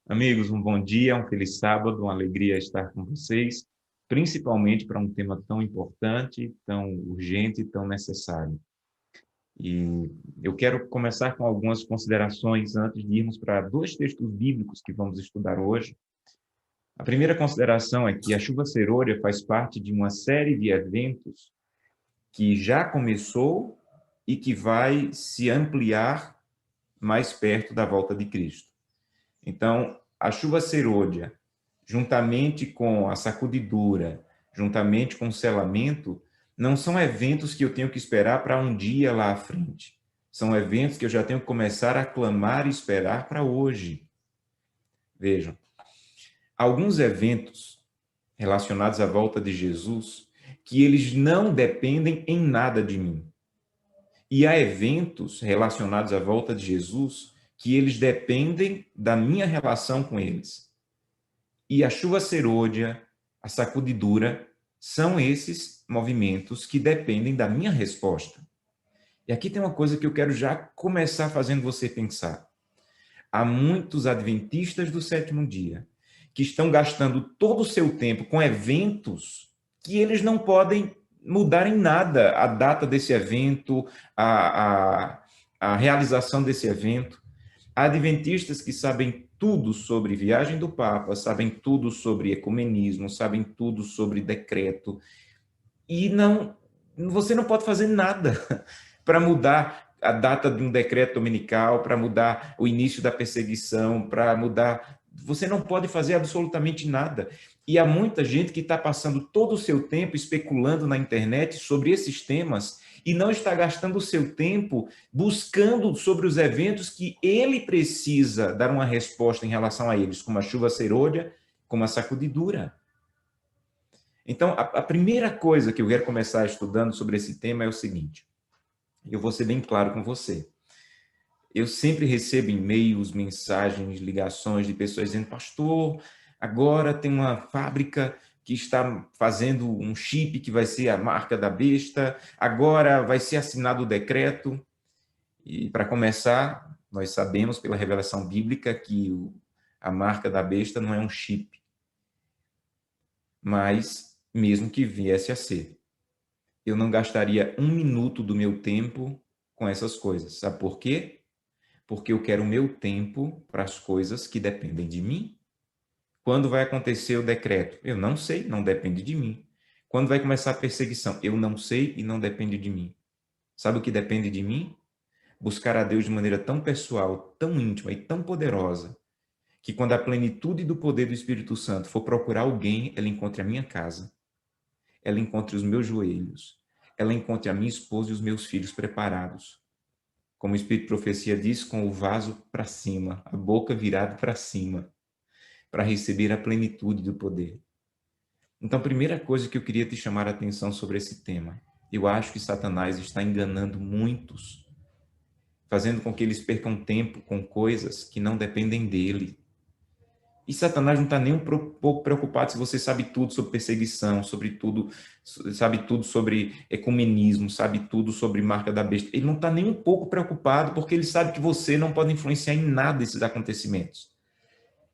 Amigos, um bom dia, um feliz sábado, uma alegria estar com vocês, principalmente para um tema tão importante, tão urgente e tão necessário. E eu quero começar com algumas considerações antes de irmos para dois textos bíblicos que vamos estudar hoje. A primeira consideração é que a chuva serôdia faz parte de uma série de eventos que já começou e que vai se ampliar mais perto da volta de Cristo. Então, a chuva serôdia, juntamente com a sacudidura, juntamente com o selamento, não são eventos que eu tenho que esperar para um dia lá à frente. São eventos que eu já tenho que começar a clamar e esperar para hoje. Vejam, alguns eventos relacionados à volta de Jesus, que eles não dependem em nada de mim. E há eventos relacionados à volta de Jesus que eles dependem da minha relação com eles. E a chuva serôdia, a sacudidura, são esses movimentos que dependem da minha resposta. E aqui tem uma coisa que eu quero já começar fazendo você pensar. Há muitos adventistas do sétimo dia que estão gastando todo o seu tempo com eventos que eles não podem mudar em nada a data desse evento, a realização desse evento. Há adventistas que sabem tudo sobre viagem do Papa, sabem tudo sobre ecumenismo, sabem tudo sobre decreto, e você não pode fazer nada para mudar a data de um decreto dominical, para mudar o início da perseguição, para mudar. Você não pode fazer absolutamente nada. E há muita gente que está passando todo o seu tempo especulando na internet sobre esses temas e não está gastando o seu tempo buscando sobre os eventos que ele precisa dar uma resposta em relação a eles, como a chuva serôdia, como a sacudidura. Então, a primeira coisa que eu quero começar estudando sobre esse tema é o seguinte, eu vou ser bem claro com você. Eu sempre recebo e-mails, mensagens, ligações de pessoas dizendo, pastor, agora tem uma fábrica que está fazendo um chip que vai ser a marca da besta, agora vai ser assinado o decreto. E, para começar, nós sabemos pela revelação bíblica que a marca da besta não é um chip, mas mesmo que viesse a ser, eu não gastaria um minuto do meu tempo com essas coisas. Sabe por quê? Porque eu quero o meu tempo para as coisas que dependem de mim. Quando vai acontecer o decreto? Eu não sei, não depende de mim. Quando vai começar a perseguição? Eu não sei e não depende de mim. Sabe o que depende de mim? Buscar a Deus de maneira tão pessoal, tão íntima e tão poderosa, que quando a plenitude do poder do Espírito Santo for procurar alguém, ela encontre a minha casa, ela encontre os meus joelhos, ela encontre a minha esposa e os meus filhos preparados. Como o Espírito de Profecia diz, com o vaso para cima, a boca virada para cima, para receber a plenitude do poder. Então, a primeira coisa que eu queria te chamar a atenção sobre esse tema, eu acho que Satanás está enganando muitos, fazendo com que eles percam tempo com coisas que não dependem dele. E Satanás não está nem um pouco preocupado se você sabe tudo sobre perseguição, sobre tudo, sabe tudo sobre ecumenismo, sabe tudo sobre marca da besta. Ele não está nem um pouco preocupado porque ele sabe que você não pode influenciar em nada desses acontecimentos.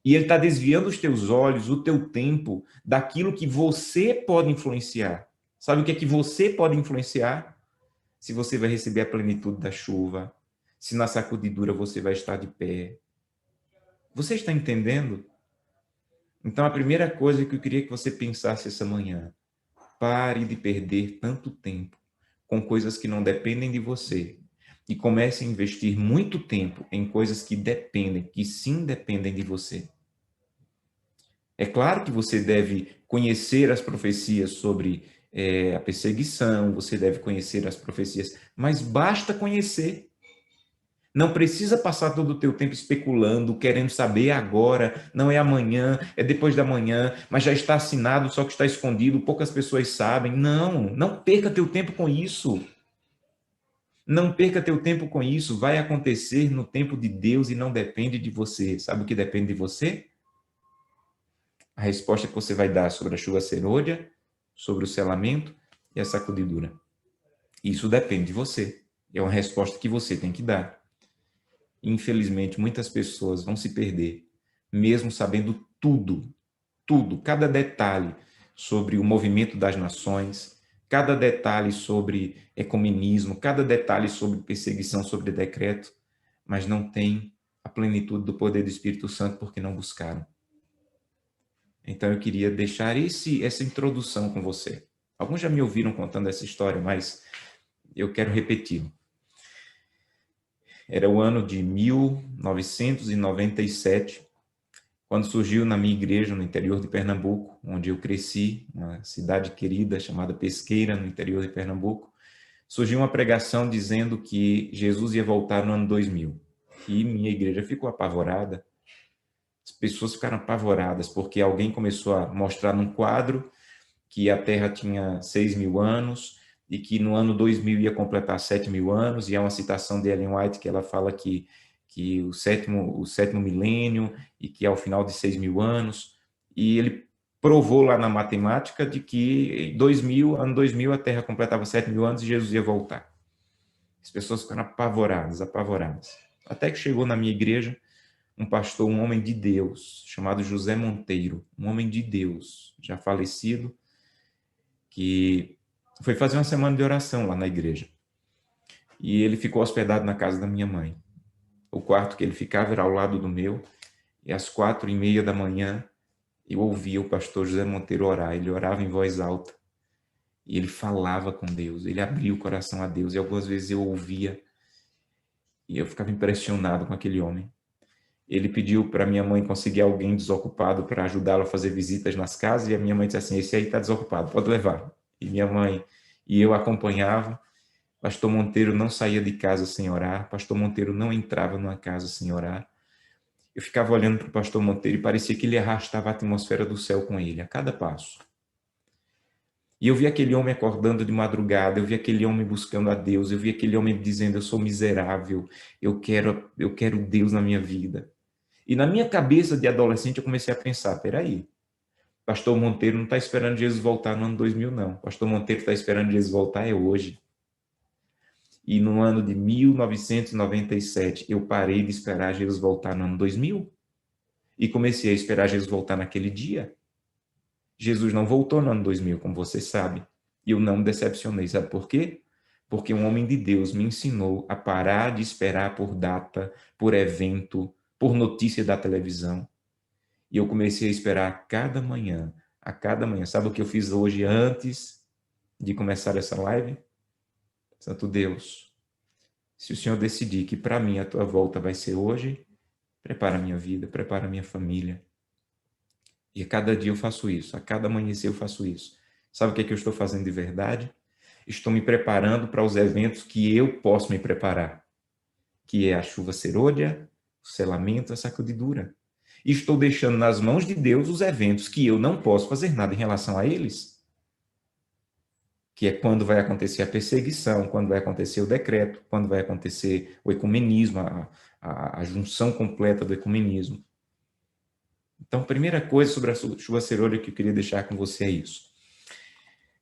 E ele está desviando os teus olhos, o teu tempo, daquilo que você pode influenciar. Sabe o que é que você pode influenciar? Se você vai receber a plenitude da chuva, se na sacudidura você vai estar de pé. Você está entendendo? Então, a primeira coisa que eu queria que você pensasse essa manhã, pare de perder tanto tempo com coisas que não dependem de você e comece a investir muito tempo em coisas que dependem, que sim dependem de você. É claro que você deve conhecer as profecias sobre a perseguição, você deve conhecer as profecias, mas basta conhecer. Não precisa passar todo o teu tempo especulando, querendo saber agora, não é amanhã, é depois da manhã, mas já está assinado, só que está escondido, poucas pessoas sabem. Não, não perca teu tempo com isso. Não perca teu tempo com isso. Vai acontecer no tempo de Deus e não depende de você. Sabe o que depende de você? A resposta que você vai dar sobre a chuva serôdia, sobre o selamento e a sacudidura. Isso depende de você. É uma resposta que você tem que dar. Infelizmente, muitas pessoas vão se perder mesmo sabendo tudo, tudo, cada detalhe sobre o movimento das nações, cada detalhe sobre ecumenismo, cada detalhe sobre perseguição, sobre decreto, mas não tem a plenitude do poder do Espírito Santo porque não buscaram. Então eu queria deixar essa introdução com você. Alguns já me ouviram contando essa história, mas eu quero repetir. Era o ano de 1997, quando surgiu na minha igreja no interior de Pernambuco, onde eu cresci, uma cidade querida chamada Pesqueira, no interior de Pernambuco, surgiu uma pregação dizendo que Jesus ia voltar no ano 2000. E minha igreja ficou apavorada. As pessoas ficaram apavoradas porque alguém começou a mostrar num quadro que a Terra tinha 6.000 anos e que no ano 2000 ia completar 7.000 anos, e é uma citação de Ellen White que ela fala que o sétimo milênio e que ao final de 6.000 anos, e ele provou lá na matemática de que ano 2000 a Terra completava 7.000 anos e Jesus ia voltar. As pessoas ficaram apavoradas, apavoradas. Até que chegou na minha igreja um pastor, um homem de Deus, chamado José Monteiro, um homem de Deus, já falecido, que foi fazer uma semana de oração lá na igreja. E ele ficou hospedado na casa da minha mãe. O quarto que ele ficava era ao lado do meu, e às 4:30 da manhã eu ouvia o pastor José Monteiro orar. Ele orava em voz alta e ele falava com Deus, ele abria o coração a Deus, e algumas vezes eu ouvia e eu ficava impressionado com aquele homem. Ele pediu para minha mãe conseguir alguém desocupado para ajudá-lo a fazer visitas nas casas, e a minha mãe disse assim: esse aí está desocupado, pode levar. E minha mãe e eu acompanhava. Pastor Monteiro não saía de casa sem orar, Pastor Monteiro não entrava numa casa sem orar. Eu ficava olhando para o Pastor Monteiro e parecia que ele arrastava a atmosfera do céu com ele, a cada passo. E eu vi aquele homem acordando de madrugada, eu vi aquele homem buscando a Deus, eu vi aquele homem dizendo: eu sou miserável, eu quero Deus na minha vida. E na minha cabeça de adolescente eu comecei a pensar: peraí, Pastor Monteiro não está esperando Jesus voltar no ano 2000, não. Pastor Monteiro está esperando Jesus voltar é hoje. E no ano de 1997 eu parei de esperar Jesus voltar no ano 2000 e comecei a esperar Jesus voltar naquele dia. Jesus não voltou no ano 2000, como você sabe, e eu não me decepcionei. Sabe por quê? Porque um homem de Deus me ensinou a parar de esperar por data, por evento, por notícia da televisão. E eu comecei a esperar a cada manhã. Sabe o que eu fiz hoje antes de começar essa live? Santo Deus, se o Senhor decidir que para mim a tua volta vai ser hoje, prepara a minha vida, prepara a minha família. E a cada dia eu faço isso, a cada amanhecer eu faço isso. Sabe o que é que eu estou fazendo de verdade? Estou me preparando para os eventos que eu posso me preparar, que é a chuva serôdia, o selamento, a sacudidura. E estou deixando nas mãos de Deus os eventos que eu não posso fazer nada em relação a eles, que é quando vai acontecer a perseguição, quando vai acontecer o decreto, quando vai acontecer o ecumenismo, a junção completa do ecumenismo. Então, primeira coisa sobre a chuva serôdia que eu queria deixar com você é isso.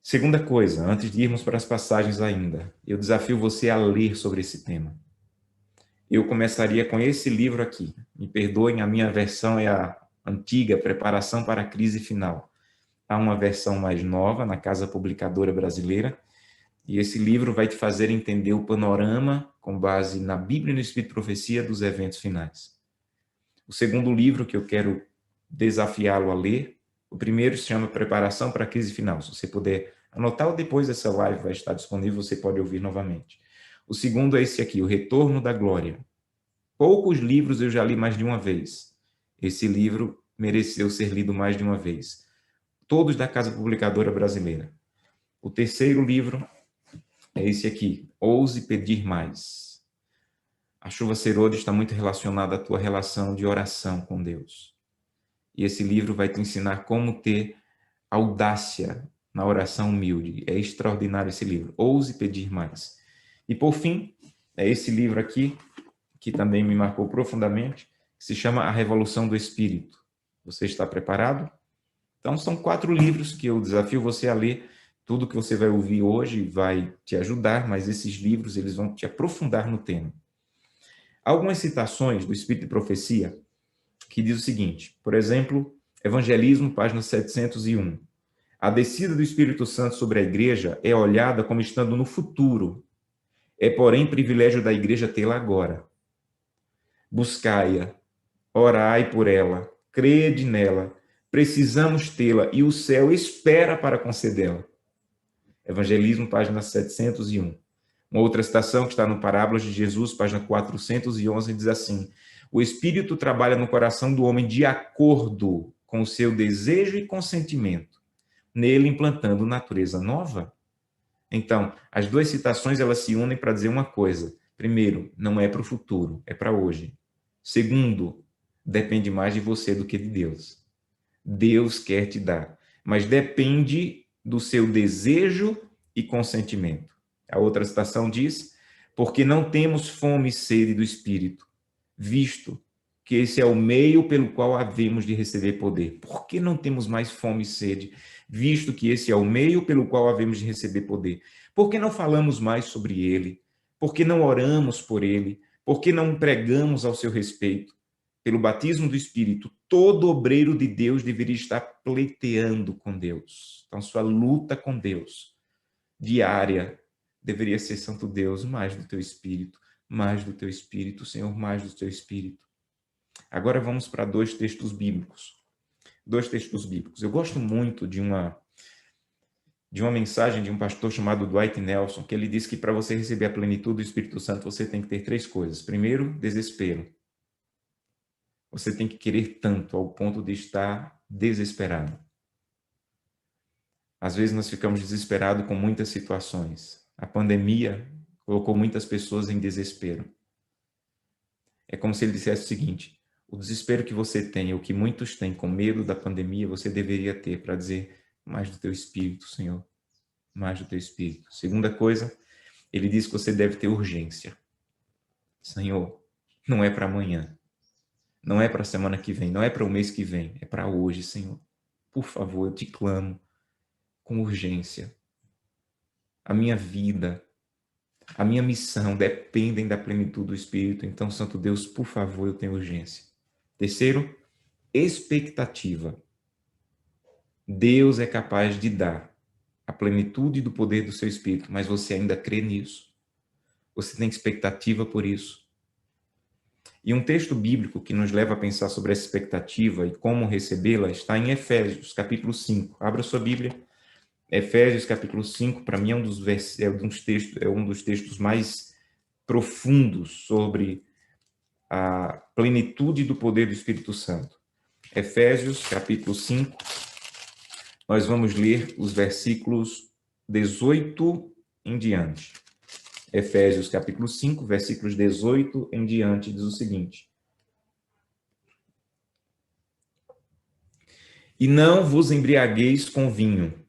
Segunda coisa, antes de irmos para as passagens ainda, eu desafio você a ler sobre esse tema. Eu começaria com esse livro aqui. Me perdoem, a minha versão é a antiga, Preparação para a Crise Final. Há uma versão mais nova na Casa Publicadora Brasileira, e esse livro vai te fazer entender o panorama, com base na Bíblia e no Espírito de Profecia, dos eventos finais. O segundo livro que eu quero desafiá-lo a ler, o primeiro se chama Preparação para a Crise Final. Se você puder anotar, ou depois dessa live vai estar disponível, você pode ouvir novamente. O segundo é esse aqui, O Retorno da Glória. Poucos livros eu já li mais de uma vez. Esse livro mereceu ser lido mais de uma vez. Todos da Casa Publicadora Brasileira. O terceiro livro é esse aqui, Ouse Pedir Mais. A chuva serôdia está muito relacionada à tua relação de oração com Deus. E esse livro vai te ensinar como ter audácia na oração humilde. É extraordinário esse livro. Ouse Pedir Mais. E por fim, é esse livro aqui, que também me marcou profundamente, que se chama A Revolução do Espírito. Você está preparado? Então, são 4 livros que eu desafio você a ler. Tudo que você vai ouvir hoje vai te ajudar, mas esses livros eles vão te aprofundar no tema. Algumas citações do Espírito de Profecia que diz o seguinte, por exemplo, Evangelismo, página 701. A descida do Espírito Santo sobre a igreja é olhada como estando no futuro. É, porém, privilégio da igreja tê-la agora. Buscai-a, orai por ela, crede nela, precisamos tê-la e o céu espera para concedê-la. Evangelismo, página 701. Uma outra citação que está no Parábolas de Jesus, página 411, diz assim: o Espírito trabalha no coração do homem de acordo com o seu desejo e consentimento, nele implantando natureza nova. Então, as duas citações elas se unem para dizer uma coisa. Primeiro, não é para o futuro, é para hoje. Segundo, depende mais de você do que de Deus. Deus quer te dar, mas depende do seu desejo e consentimento. A outra citação diz: porque não temos fome e sede do Espírito, visto que esse é o meio pelo qual havemos de receber poder. Por que não temos mais fome e sede, visto que esse é o meio pelo qual havemos de receber poder? Por que não falamos mais sobre ele? Por que não oramos por ele? Por que não pregamos ao seu respeito? Pelo batismo do Espírito, todo obreiro de Deus deveria estar pleiteando com Deus. Então, sua luta com Deus, diária, deveria ser: Santo Deus, mais do teu Espírito, Senhor, mais do teu Espírito. Agora vamos para dois textos bíblicos. Eu gosto muito de uma mensagem de um pastor chamado Dwight Nelson, que ele diz que para você receber a plenitude do Espírito Santo, você tem que ter três coisas. Primeiro, desespero. Você tem que querer tanto ao ponto de estar desesperado. Às vezes nós ficamos desesperados com muitas situações. A pandemia colocou muitas pessoas em desespero. É como se ele dissesse o seguinte: o desespero que você tem, o que muitos têm com medo da pandemia, você deveria ter para dizer: mais do teu Espírito, Senhor, mais do teu Espírito. Segunda coisa, ele diz que você deve ter urgência. Senhor, não é para amanhã, não é para a semana que vem, não é para o mês que vem, é para hoje, Senhor. Por favor, eu te clamo com urgência. A minha vida, a minha missão dependem da plenitude do Espírito. Então, Santo Deus, por favor, eu tenho urgência. Terceiro, expectativa. Deus é capaz de dar a plenitude do poder do seu Espírito, mas você ainda crê nisso. Você tem expectativa por isso. E um texto bíblico que nos leva a pensar sobre essa expectativa e como recebê-la está em Efésios, capítulo 5. Abra sua Bíblia. Efésios, capítulo 5, para mim é um dos textos mais profundos sobre a plenitude do poder do Espírito Santo. Efésios, capítulo 5, nós vamos ler os versículos 18 em diante. Efésios, capítulo 5, versículos 18 em diante, diz o seguinte: e não vos embriagueis com vinho,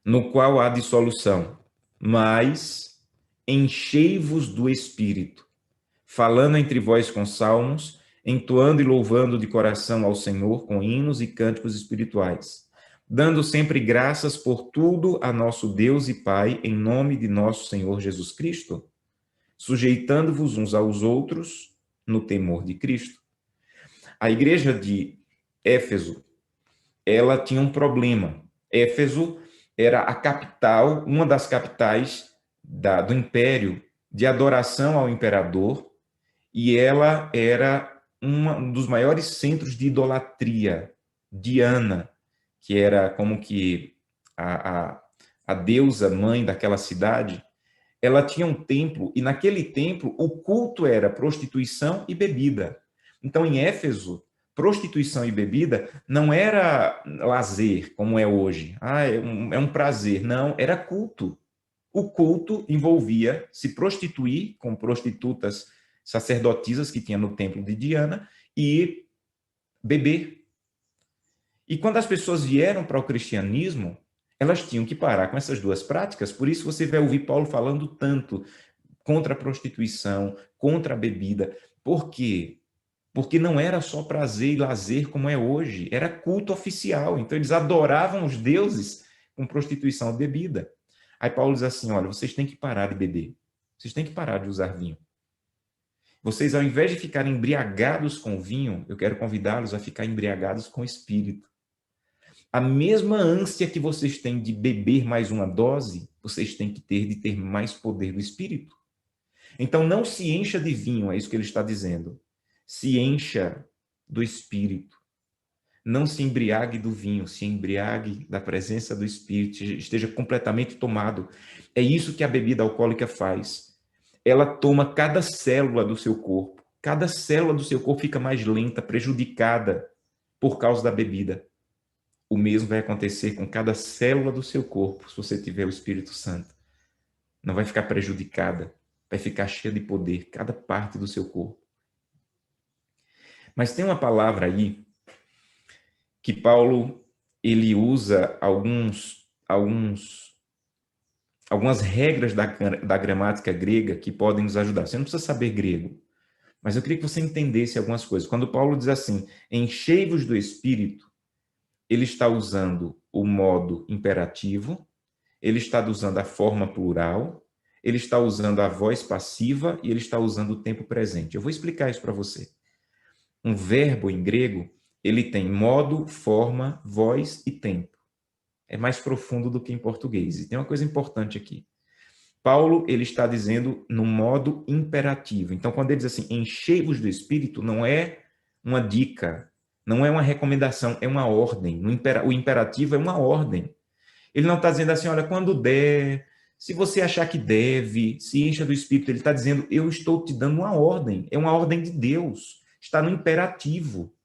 no qual há dissolução, mas enchei-vos do Espírito, falando entre vós com salmos, entoando e louvando de coração ao Senhor com hinos e cânticos espirituais, dando sempre graças por tudo a nosso Deus e Pai, em nome de nosso Senhor Jesus Cristo, sujeitando-vos uns aos outros no temor de Cristo. A igreja de Éfeso, ela tinha um problema. Éfeso era a capital, uma das capitais do império de adoração ao imperador, e ela era um dos maiores centros de idolatria. Diana, que era como que a deusa mãe daquela cidade, ela tinha um templo, e naquele templo o culto era prostituição e bebida. Então, em Éfeso, prostituição e bebida não era lazer, como é hoje. É um prazer. Não, era culto. O culto envolvia se prostituir com prostitutas sacerdotisas que tinha no templo de Diana e beber. E quando as pessoas vieram para o cristianismo, elas tinham que parar com essas duas práticas. Por isso você vai ouvir Paulo falando tanto contra a prostituição, contra a bebida. Por quê? Porque não era só prazer e lazer como é hoje, era culto oficial. Então eles adoravam os deuses com prostituição e bebida. Aí Paulo diz assim: olha, vocês têm que parar de beber, vocês têm que parar de usar vinho. Vocês, ao invés de ficarem embriagados com o vinho, eu quero convidá-los a ficar embriagados com o Espírito. A mesma ânsia que vocês têm de beber mais uma dose, vocês têm que ter de ter mais poder do Espírito. Então, não se encha de vinho, é isso que ele está dizendo. Se encha do Espírito. Não se embriague do vinho, se embriague da presença do Espírito, esteja completamente tomado. É isso que a bebida alcoólica faz. Ela toma cada célula do seu corpo. Cada célula do seu corpo fica mais lenta, prejudicada por causa da bebida. O mesmo vai acontecer com cada célula do seu corpo, se você tiver o Espírito Santo. Não vai ficar prejudicada, vai ficar cheia de poder, cada parte do seu corpo. Mas tem uma palavra aí que Paulo ele usa algumas regras da gramática grega que podem nos ajudar. Você não precisa saber grego, mas eu queria que você entendesse algumas coisas. Quando Paulo diz assim, enchei-vos do Espírito, ele está usando o modo imperativo, ele está usando a forma plural, ele está usando a voz passiva e ele está usando o tempo presente. Eu vou explicar isso para você. Um verbo em grego, ele tem modo, forma, voz e tempo. É mais profundo do que em português. E tem uma coisa importante aqui. Paulo, ele está dizendo no modo imperativo. Então, quando ele diz assim, enchei-vos do Espírito, não é uma dica, não é uma recomendação, é uma ordem. O imperativo é uma ordem. Ele não está dizendo assim, olha, quando der, se você achar que deve, se encha do Espírito. Ele está dizendo, eu estou te dando uma ordem. É uma ordem de Deus. Está no imperativo.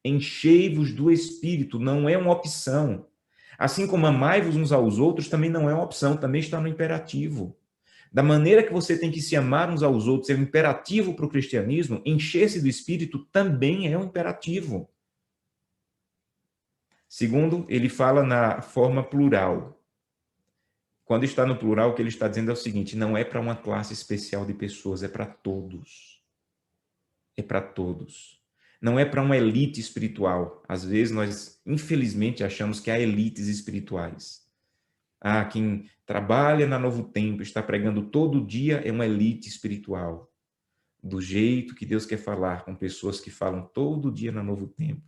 Enchei-vos do Espírito, não é uma opção. Assim como amai-vos uns aos outros, também não é uma opção, também está no imperativo. Da maneira que você tem que se amar uns aos outros, é um imperativo para o cristianismo, encher-se do Espírito também é um imperativo. Segundo, ele fala na forma plural. Quando está no plural, o que ele está dizendo é o seguinte, não é para uma classe especial de pessoas, é para todos. É para todos. Não é para uma elite espiritual. Às vezes nós, infelizmente, achamos que há elites espirituais. Ah, quem trabalha na Novo Tempo, está pregando todo dia, é uma elite espiritual. Do jeito que Deus quer falar com pessoas que falam todo dia na Novo Tempo.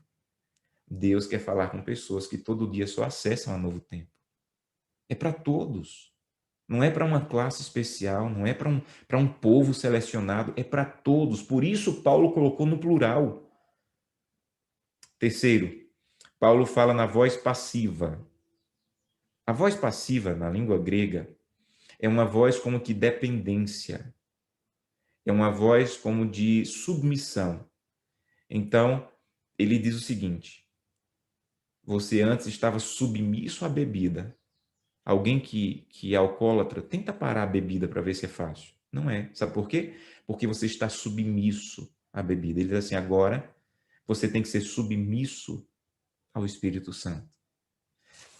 Deus quer falar com pessoas que todo dia só acessam a Novo Tempo. É para todos. Não é para uma classe especial, não é para um povo selecionado, é para todos. Por isso Paulo colocou no plural. Terceiro, Paulo fala na voz passiva. A voz passiva, na língua grega, é uma voz como que dependência. É uma voz como de submissão. Então, ele diz o seguinte, você antes estava submisso à bebida. Alguém que é alcoólatra, tenta parar a bebida para ver se é fácil. Não é. Sabe por quê? Porque você está submisso à bebida. Ele diz assim, agora você tem que ser submisso ao Espírito Santo.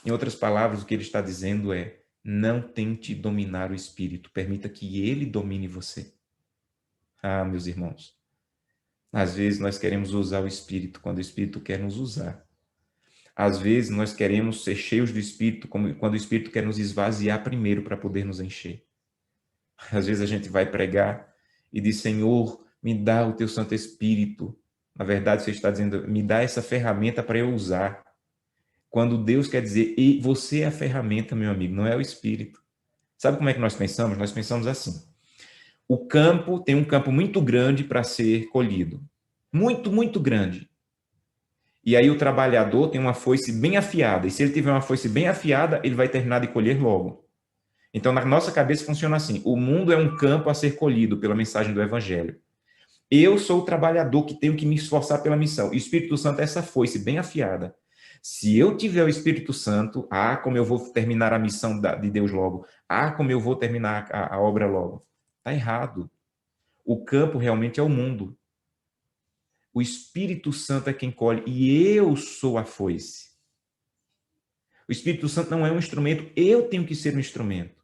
Em outras palavras, o que ele está dizendo é, não tente dominar o Espírito, permita que ele domine você. Ah, meus irmãos, às vezes nós queremos usar o Espírito quando o Espírito quer nos usar. Às vezes nós queremos ser cheios do Espírito quando o Espírito quer nos esvaziar primeiro para poder nos encher. Às vezes a gente vai pregar e diz, Senhor, me dá o teu Santo Espírito. Na verdade, você está dizendo, me dá essa ferramenta para eu usar. Quando Deus quer dizer, e você é a ferramenta, meu amigo, não é o Espírito. Sabe como é que nós pensamos? Nós pensamos assim. O campo tem um campo muito grande para ser colhido. Muito, muito grande. E aí o trabalhador tem uma foice bem afiada. E se ele tiver uma foice bem afiada, ele vai terminar de colher logo. Então, na nossa cabeça funciona assim. O mundo é um campo a ser colhido pela mensagem do Evangelho. Eu sou o trabalhador que tenho que me esforçar pela missão. E o Espírito Santo é essa foice bem afiada. Se eu tiver o Espírito Santo, como eu vou terminar a missão de Deus logo. Como eu vou terminar a obra logo. Está errado. O campo realmente é o mundo. O Espírito Santo é quem colhe e eu sou a foice. O Espírito Santo não é um instrumento, eu tenho que ser um instrumento.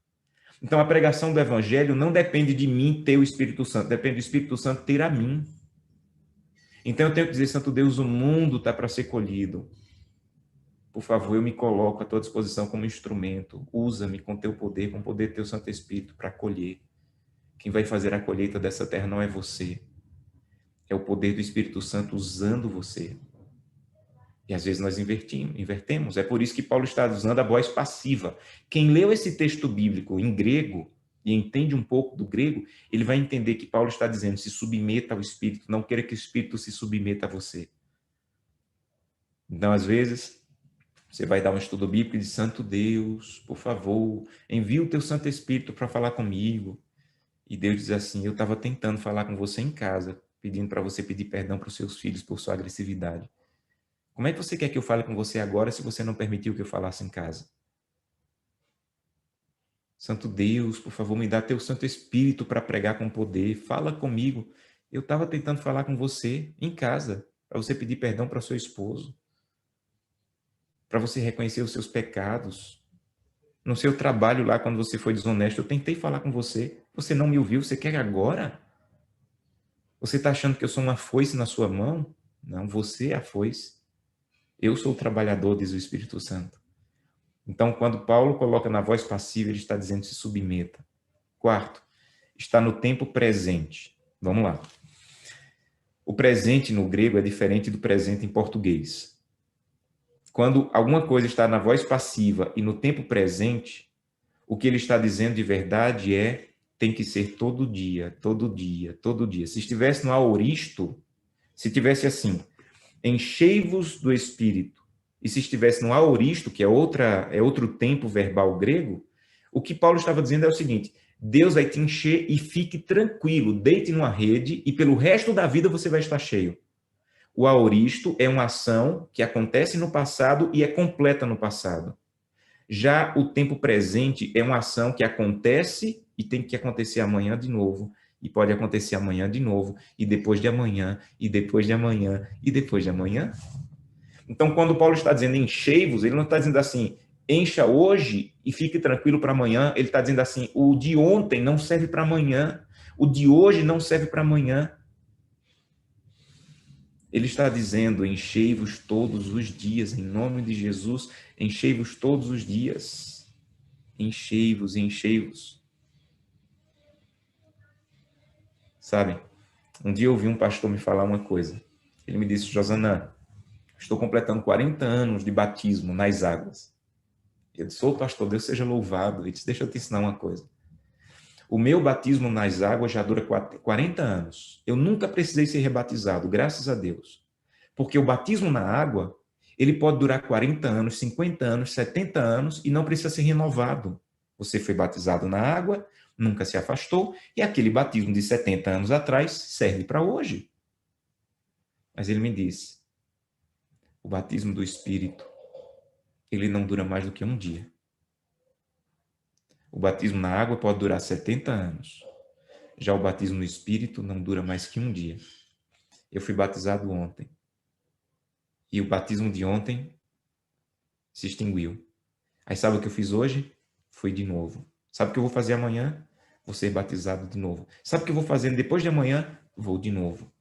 Então a pregação do Evangelho não depende de mim ter o Espírito Santo, depende do Espírito Santo ter a mim. Então eu tenho que dizer, Santo Deus, o mundo está para ser colhido. Por favor, eu me coloco à tua disposição como instrumento. Usa-me com teu poder, com o poder do teu Santo Espírito para colher. Quem vai fazer a colheita dessa terra não é você. É o poder do Espírito Santo usando você. E às vezes nós invertemos. É por isso que Paulo está usando a voz passiva. Quem leu esse texto bíblico em grego e entende um pouco do grego, ele vai entender que Paulo está dizendo: se submeta ao Espírito, não queira que o Espírito se submeta a você. Então, às vezes, você vai dar um estudo bíblico e diz: Santo Deus, por favor, envia o teu Santo Espírito para falar comigo. E Deus diz assim: eu estava tentando falar com você em casa, pedindo para você pedir perdão para os seus filhos por sua agressividade. Como é que você quer que eu fale com você agora se você não permitiu que eu falasse em casa? Santo Deus, por favor, me dá teu Santo Espírito para pregar com poder. Fala comigo. Eu estava tentando falar com você em casa, para você pedir perdão para seu esposo, para você reconhecer os seus pecados. No seu trabalho lá, quando você foi desonesto, eu tentei falar com você. Você não me ouviu. Você quer agora? Você está achando que eu sou uma foice na sua mão? Não, você é a foice. Eu sou o trabalhador, diz o Espírito Santo. Então, quando Paulo coloca na voz passiva, ele está dizendo: se submeta. Quarto, está no tempo presente. Vamos lá. O presente no grego é diferente do presente em português. Quando alguma coisa está na voz passiva e no tempo presente, o que ele está dizendo de verdade é: tem que ser todo dia, todo dia, todo dia. Se estivesse no aoristo, se tivesse assim: enchei-vos do Espírito, e se estivesse no aoristo, que é outro tempo verbal grego, o que Paulo estava dizendo é o seguinte: Deus vai te encher e fique tranquilo, deite numa rede e pelo resto da vida você vai estar cheio. O aoristo é uma ação que acontece no passado e é completa no passado. Já o tempo presente é uma ação que acontece e tem que acontecer amanhã de novo, e pode acontecer amanhã de novo, e depois de amanhã, e depois de amanhã, e depois de amanhã. Então, quando Paulo está dizendo enchei-vos, ele não está dizendo assim, encha hoje e fique tranquilo para amanhã. Ele está dizendo assim, o de ontem não serve para amanhã, o de hoje não serve para amanhã. Ele está dizendo, enchei-vos todos os dias, em nome de Jesus, enchei-vos todos os dias. Enchei-vos, enchei-vos. Sabe? Um dia eu ouvi um pastor me falar uma coisa. Ele me disse: Josanã, estou completando 40 anos de batismo nas águas. Eu disse: ô pastor, Deus seja louvado. Ele disse: deixa eu te ensinar uma coisa. O meu batismo nas águas já dura 40 anos. Eu nunca precisei ser rebatizado, graças a Deus. Porque o batismo na água, ele pode durar 40 anos, 50 anos, 70 anos e não precisa ser renovado. Você foi batizado na água, nunca se afastou, e aquele batismo de 70 anos atrás serve para hoje. Mas ele me disse: o batismo do Espírito, ele não dura mais do que um dia. O batismo na água pode durar 70 anos. Já o batismo no Espírito não dura mais que um dia. Eu fui batizado ontem. E o batismo de ontem se extinguiu. Aí sabe o que eu fiz hoje? Fui de novo. Sabe o que eu vou fazer amanhã? Vou ser batizado de novo. Sabe o que eu vou fazer depois de amanhã? Vou de novo.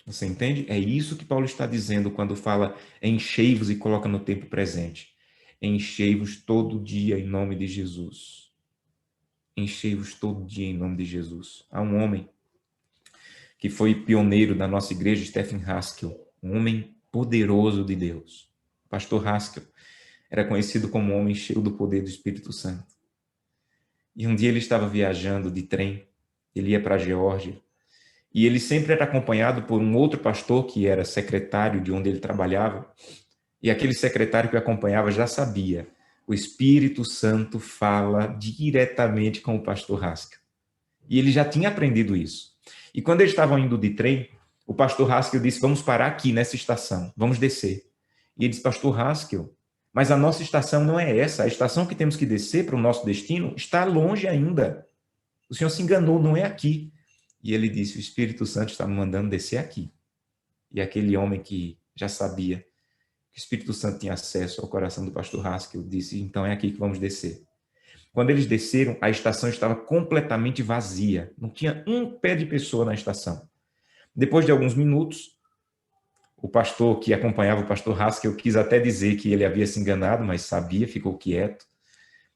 Você entende? É isso que Paulo está dizendo quando fala enchei-vos e coloca no tempo presente. Enchei-vos todo dia em nome de Jesus. Enchei-vos todo dia em nome de Jesus. Há um homem que foi pioneiro da nossa igreja, Stephen Haskell, um homem poderoso de Deus. O pastor Haskell era conhecido como um homem cheio do poder do Espírito Santo. E um dia ele estava viajando de trem, ele ia para a Geórgia, e ele sempre era acompanhado por um outro pastor que era secretário de onde ele trabalhava, e aquele secretário que o acompanhava já sabia: o Espírito Santo fala diretamente com o pastor Haskell. E ele já tinha aprendido isso. E quando eles estavam indo de trem, o pastor Haskell disse: vamos parar aqui nessa estação, vamos descer. E ele disse: pastor Haskell, mas a nossa estação não é essa, a estação que temos que descer para o nosso destino está longe ainda. O senhor se enganou, não é aqui. E ele disse: o Espírito Santo está me mandando descer aqui. E aquele homem que já sabia que o Espírito Santo tinha acesso ao coração do pastor Haskell disse: então é aqui que vamos descer. Quando eles desceram, a estação estava completamente vazia. Não tinha um pé de pessoa na estação. Depois de alguns minutos, o pastor que acompanhava o pastor Haskell quis até dizer que ele havia se enganado, mas sabia, ficou quieto.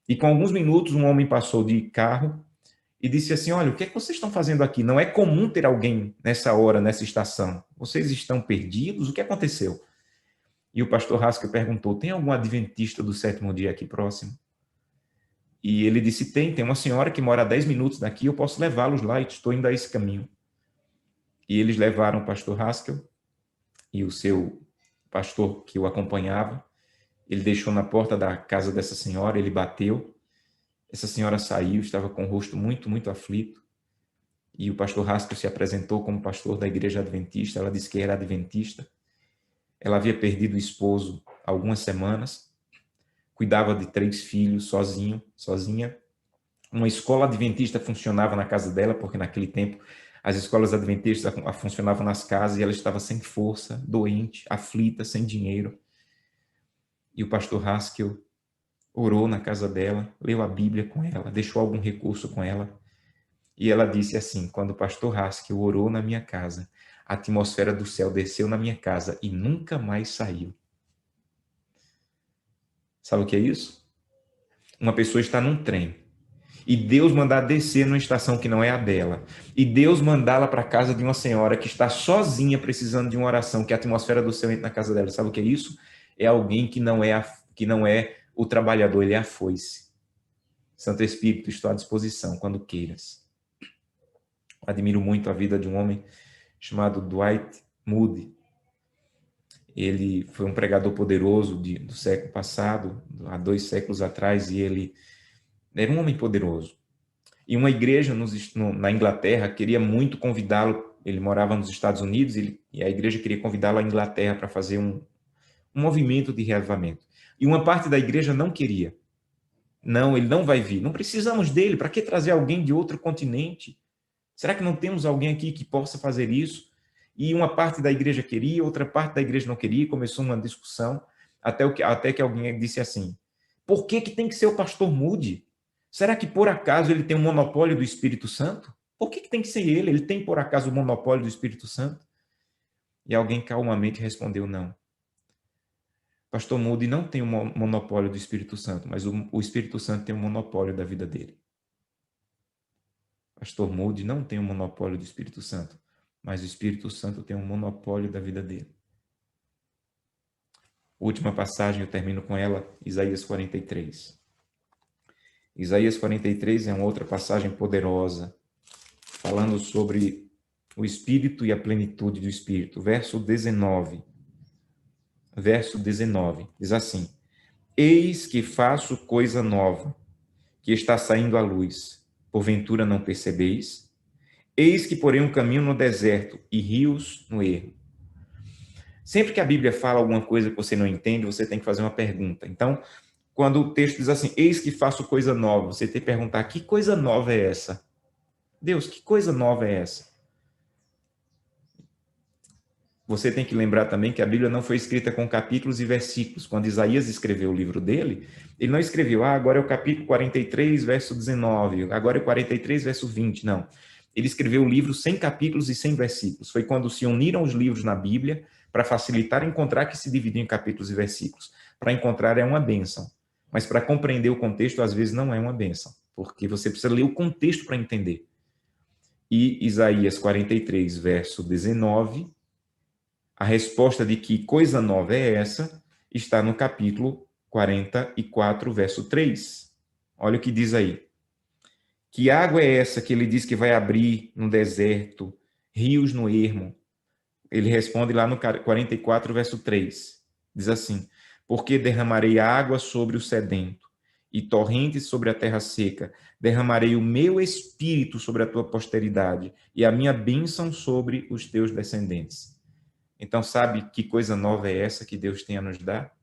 E com alguns minutos, um homem passou de carro e disse assim: olha, o que é que vocês estão fazendo aqui? Não é comum ter alguém nessa hora, nessa estação. Vocês estão perdidos? O que aconteceu? E o pastor Haskell perguntou: tem algum adventista do sétimo dia aqui próximo? E ele disse: tem uma senhora que mora a 10 minutos daqui, eu posso levá-los lá, e estou indo a esse caminho. E eles levaram o pastor Haskell e o seu pastor que o acompanhava. Ele deixou na porta da casa dessa senhora, ele bateu. Essa senhora saiu, estava com o rosto muito, muito aflito. E o pastor Haskell se apresentou como pastor da igreja adventista. Ela disse que era adventista. Ela havia perdido o esposo há algumas semanas. Cuidava de 3 filhos sozinha. Uma escola adventista funcionava na casa dela, porque naquele tempo as escolas adventistas funcionavam nas casas, e ela estava sem força, doente, aflita, sem dinheiro. E o pastor Haskell orou na casa dela, leu a Bíblia com ela, deixou algum recurso com ela. E ela disse assim: quando o pastor Haskell orou na minha casa, a atmosfera do céu desceu na minha casa e nunca mais saiu. Sabe o que é isso? Uma pessoa está num trem e Deus mandar descer numa estação que não é a dela, e Deus mandá-la para a casa de uma senhora que está sozinha precisando de uma oração, que a atmosfera do céu entra na casa dela. Sabe o que é isso? É alguém que não é o trabalhador, ele é a foice. Santo Espírito, estou à disposição quando queiras. Admiro muito a vida de um homem chamado Dwight Moody. Ele foi um pregador poderoso do século passado, há 2 séculos atrás, e ele era um homem poderoso. E uma igreja na Inglaterra queria muito convidá-lo. Ele morava nos Estados Unidos e a igreja queria convidá-lo à Inglaterra para fazer um movimento de reavivamento. E uma parte da igreja não queria. Não, ele não vai vir. Não precisamos dele. Para que trazer alguém de outro continente? Será que não temos alguém aqui que possa fazer isso? E uma parte da igreja queria, outra parte da igreja não queria. Começou uma discussão até que alguém disse assim: por que tem que ser o pastor Moody? Será que por acaso ele tem um monopólio do Espírito Santo? Por que tem que ser ele? Ele tem por acaso o monopólio do Espírito Santo? E alguém calmamente respondeu: não. Pastor Moody não tem o monopólio do Espírito Santo, mas o Espírito Santo tem o monopólio da vida dele. Pastor Moody não tem o monopólio do Espírito Santo, mas o Espírito Santo tem um monopólio da vida dele. Última passagem, eu termino com ela, Isaías 43. Isaías 43 é uma outra passagem poderosa, falando sobre o Espírito e a plenitude do Espírito. Verso 19. Verso 19, diz assim: eis que faço coisa nova, que está saindo à luz. Porventura não percebeis? Eis que porém um caminho no deserto e rios no ermo. Sempre que a Bíblia fala alguma coisa que você não entende, você tem que fazer uma pergunta. Então, quando o texto diz assim, eis que faço coisa nova, você tem que perguntar, que coisa nova é essa? Deus, que coisa nova é essa? Você tem que lembrar também que a Bíblia não foi escrita com capítulos e versículos. Quando Isaías escreveu o livro dele, ele não escreveu, agora é o capítulo 43, verso 19, agora é o 43, verso 20, não. Ele escreveu o livro sem capítulos e sem versículos. Foi quando se uniram os livros na Bíblia para facilitar encontrar, que se dividiam em capítulos e versículos. Para encontrar é uma bênção, mas para compreender o contexto, às vezes não é uma bênção, porque você precisa ler o contexto para entender. E Isaías 43, verso 19, a resposta de que coisa nova é essa está no capítulo 44, verso 3. Olha o que diz aí. Que água é essa que ele diz que vai abrir no deserto, rios no ermo? Ele responde lá no 44, verso 3. Diz assim: porque derramarei água sobre o sedento e torrentes sobre a terra seca. Derramarei o meu espírito sobre a tua posteridade e a minha bênção sobre os teus descendentes. Então, sabe que coisa nova é essa que Deus tem a nos dar?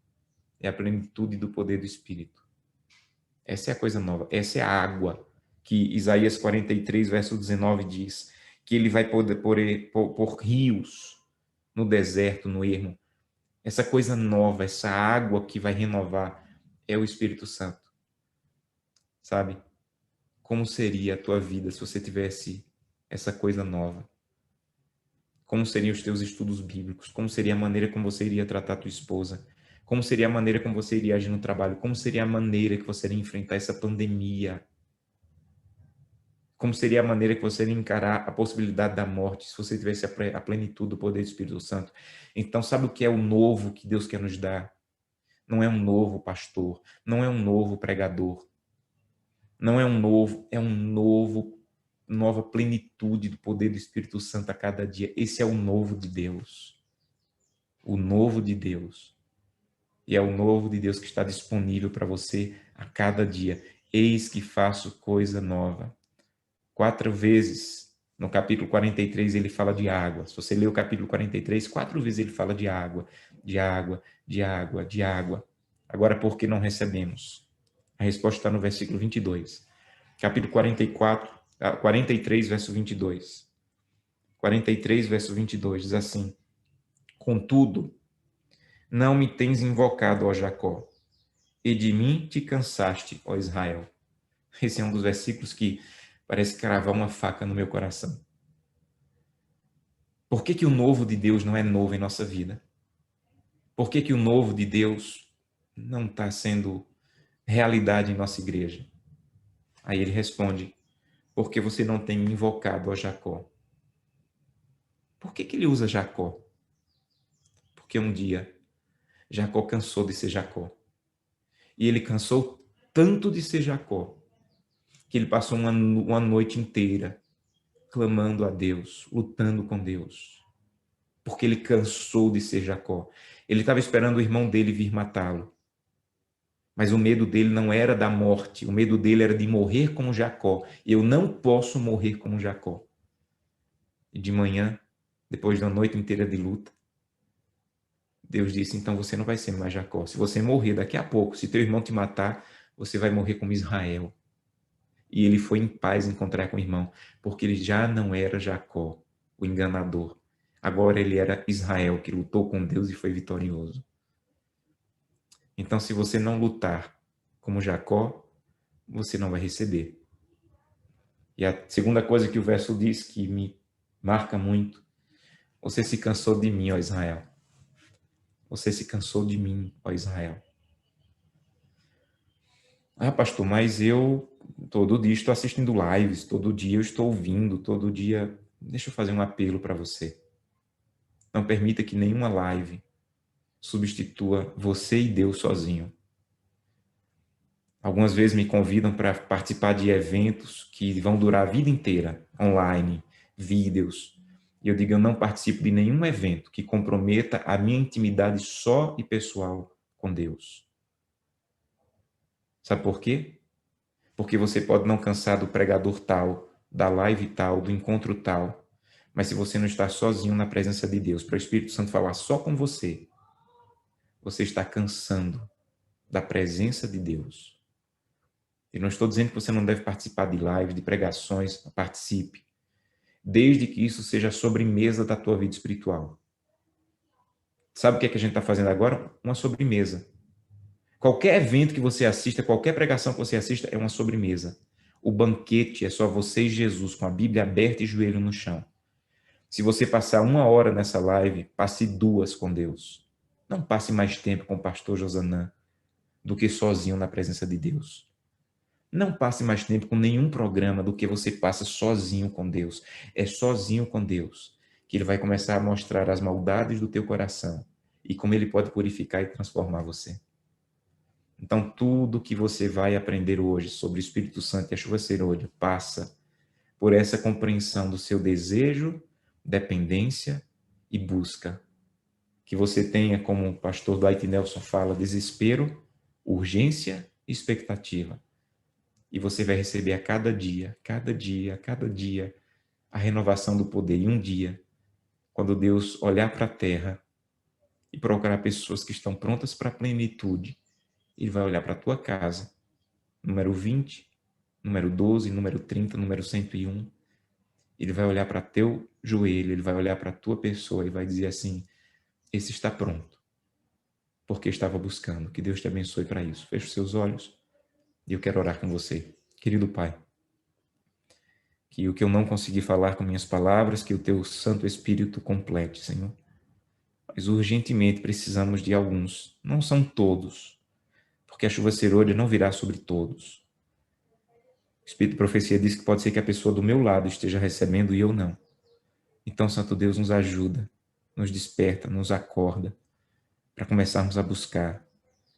É a plenitude do poder do Espírito. Essa é a coisa nova. Essa é a água que Isaías 43, verso 19 diz, que ele vai poder por rios no deserto, no ermo. Essa coisa nova, essa água que vai renovar é o Espírito Santo. Sabe? Como seria a tua vida se você tivesse essa coisa nova? Como seriam os teus estudos bíblicos? Como seria a maneira como você iria tratar a tua esposa? Como seria a maneira como você iria agir no trabalho? Como seria a maneira que você iria enfrentar essa pandemia? Como seria a maneira que você iria encarar a possibilidade da morte se você tivesse a plenitude do poder do Espírito Santo? Então, sabe o que é o novo que Deus quer nos dar? Não é um novo pastor, não é um novo pregador, não é um novo, é um novo, nova plenitude do poder do Espírito Santo a cada dia. Esse é o novo de Deus. O novo de Deus. E é o novo de Deus que está disponível para você a cada dia. Eis que faço coisa nova. 4 vezes no capítulo 43 ele fala de água. Se você ler o capítulo 43, 4 vezes ele fala de água, de água, de água, de água. Agora, por que não recebemos? A resposta está no versículo 22. Capítulo 43, verso 22. 43, verso 22, diz assim: Contudo, não me tens invocado, ó Jacó, e de mim te cansaste, ó Israel. Esse é um dos versículos que parece cravar uma faca no meu coração. Por que que o novo de Deus não é novo em nossa vida? Por que que o novo de Deus não está sendo realidade em nossa igreja? Aí ele responde: porque você não tem invocado a Jacó. Por que que ele usa Jacó? Porque um dia Jacó cansou de ser Jacó. E ele cansou tanto de ser Jacó, que ele passou uma noite inteira clamando a Deus, lutando com Deus. Porque ele cansou de ser Jacó. Ele estava esperando o irmão dele vir matá-lo. Mas o medo dele não era da morte, o medo dele era de morrer como Jacó. Eu não posso morrer como Jacó. E de manhã, depois de uma noite inteira de luta, Deus disse: então você não vai ser mais Jacó. Se você morrer daqui a pouco, se teu irmão te matar, você vai morrer como Israel. E ele foi em paz encontrar com o irmão, porque ele já não era Jacó, o enganador. Agora ele era Israel, que lutou com Deus e foi vitorioso. Então, se você não lutar como Jacó, você não vai receber. E a segunda coisa que o verso diz, que me marca muito: você se cansou de mim, ó Israel. Você se cansou de mim, ó Israel. Ah, pastor, mas eu todo dia estou assistindo lives, todo dia eu estou ouvindo, todo dia... Deixa eu fazer um apelo para você. Não permita que nenhuma live substitua você e Deus sozinho. Algumas vezes me convidam para participar de eventos que vão durar a vida inteira, online, vídeos. E eu digo, eu não participo de nenhum evento que comprometa a minha intimidade só e pessoal com Deus. Sabe por quê? Porque você pode não cansar do pregador tal, da live tal, do encontro tal, mas se você não está sozinho na presença de Deus, para o Espírito Santo falar só com você, você está cansando da presença de Deus. E não estou dizendo que você não deve participar de lives, de pregações, participe, desde que isso seja a sobremesa da tua vida espiritual. Sabe o que é que a gente está fazendo agora? Uma sobremesa. Qualquer evento que você assista, qualquer pregação que você assista, é uma sobremesa. O banquete é só você e Jesus, com a Bíblia aberta e joelho no chão. Se você passar 1 hora nessa live, passe 2 com Deus. Não passe mais tempo com o pastor Josanã do que sozinho na presença de Deus. Não passe mais tempo com nenhum programa do que você passa sozinho com Deus. É sozinho com Deus que Ele vai começar a mostrar as maldades do teu coração e como Ele pode purificar e transformar você. Então, tudo que você vai aprender hoje sobre o Espírito Santo e a chuva serôdia passa por essa compreensão do seu desejo, dependência e busca. Que você tenha, como o pastor Dwight Nelson fala, desespero, urgência e expectativa. E você vai receber a cada dia, a renovação do poder. E um dia, quando Deus olhar para a terra e procurar pessoas que estão prontas para a plenitude, Ele vai olhar para a tua casa, número 20, número 12, número 30, número 101. Ele vai olhar para teu joelho, ele vai olhar para a tua pessoa e vai dizer assim: esse está pronto, porque estava buscando. Que Deus te abençoe para isso. Feche os seus olhos e eu quero orar com você. Querido Pai, que o que eu não consegui falar com minhas palavras, que o teu Santo Espírito complete, Senhor. Mas urgentemente precisamos de alguns, não são todos, porque a chuva serôdia não virá sobre todos. O Espírito de profecia diz que pode ser que a pessoa do meu lado esteja recebendo e eu não. Então, Santo Deus, nos ajuda, nos desperta, nos acorda para começarmos a buscar.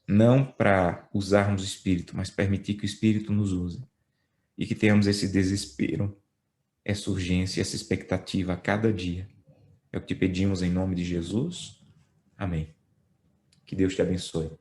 Não para usarmos o Espírito, mas permitir que o Espírito nos use. E que tenhamos esse desespero, essa urgência, essa expectativa a cada dia. É o que te pedimos em nome de Jesus. Amém. Que Deus te abençoe.